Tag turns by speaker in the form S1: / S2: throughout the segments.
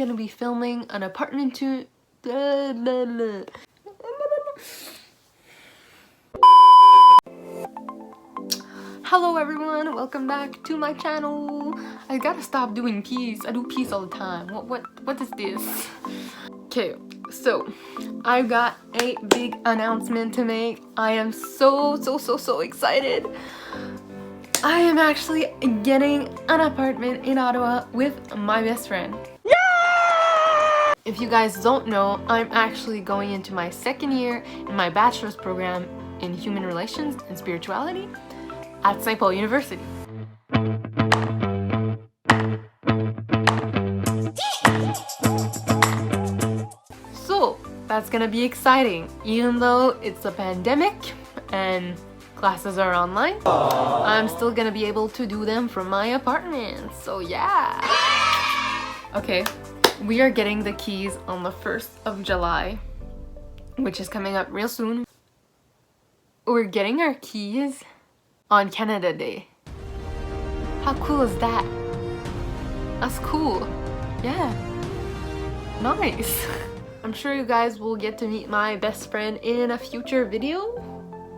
S1: gonna be filming an apartment tour. Hello everyone, welcome back to my channel. I gotta stop doing peace. I do peace all the time. What is this? Okay, so I've got a big announcement to make. I am so excited. I am actually getting an apartment in Ottawa with my best friend. Yeah! If you guys don't know, I'm actually going into my second year in my bachelor's program in human relations and spirituality at St. Paul University. So that's gonna be exciting. Even though it's a pandemic and classes are online, I'm still gonna be able to do them from my apartment. So yeah. Okay, we are getting the keys on the 1st of July, which is coming up real soon. We're getting our keys on Canada Day. How cool is that? That's cool. Yeah. Nice. I'm sure you guys will get to meet my best friend in a future video.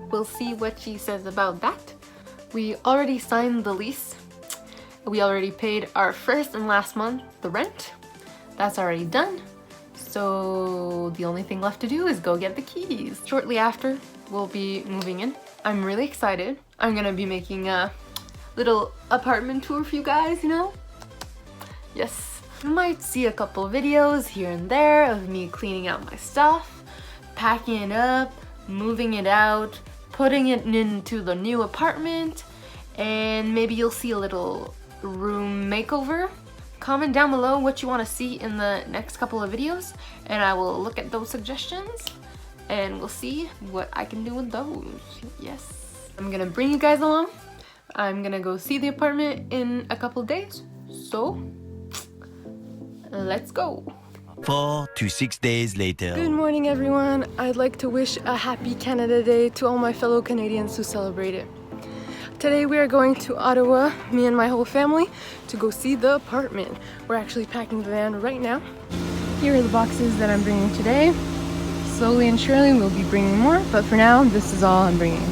S1: We'll see what she says about that. We already signed the lease. We already paid our first and last month, the rent. That's already done. So the only thing left to do is go get the keys. Shortly after, we'll be moving in. I'm really excited. I'm gonna be making a little apartment tour for you guys, you know? Yes. You might see a couple videos here and there of me cleaning out my stuff, packing it up, moving it out, putting it into the new apartment, and maybe you'll see a little room makeover. Comment down below what you want to see in the next couple of videos, and I will look at those suggestions and we'll see what I can do with those. Yes. I'm gonna bring you guys along. I'm gonna go see the apartment in a couple of days. So, let's go.
S2: 4 to 6 days later.
S1: Good morning everyone. I'd like to wish a happy Canada Day to all my fellow Canadians who celebrate it. Today we are going to Ottawa, me and my whole family, to go see the apartment. We're actually packing the van right now. Here are the boxes that I'm bringing today. Slowly and surely we'll be bringing more, but for now this is all I'm bringing.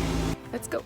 S1: Let's go.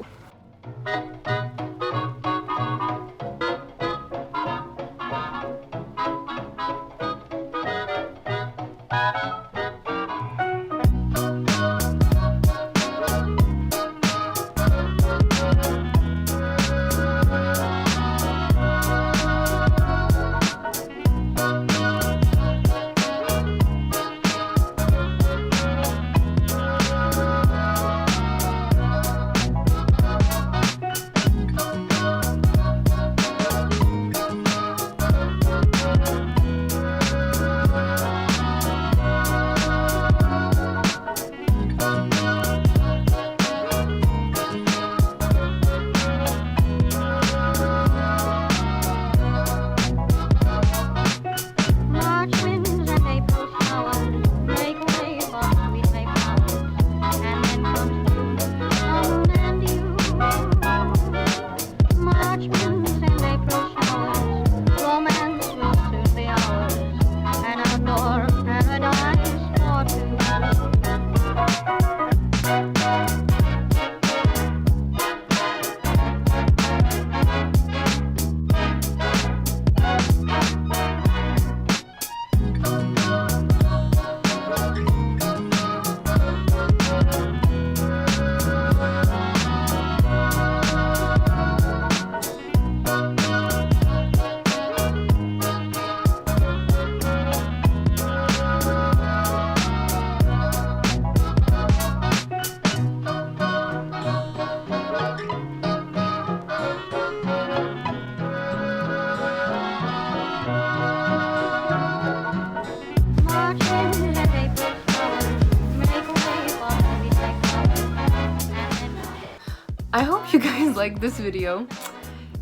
S1: I hope you guys like this video.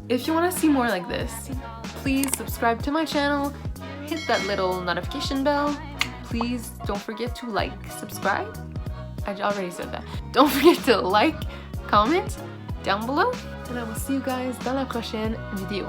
S1: If you want to see more like this, please subscribe to my channel, hit that little notification bell. Please don't forget to like, subscribe. I already said that. Don't forget to like, comment down below, and I will see you guys dans la prochaine vidéo.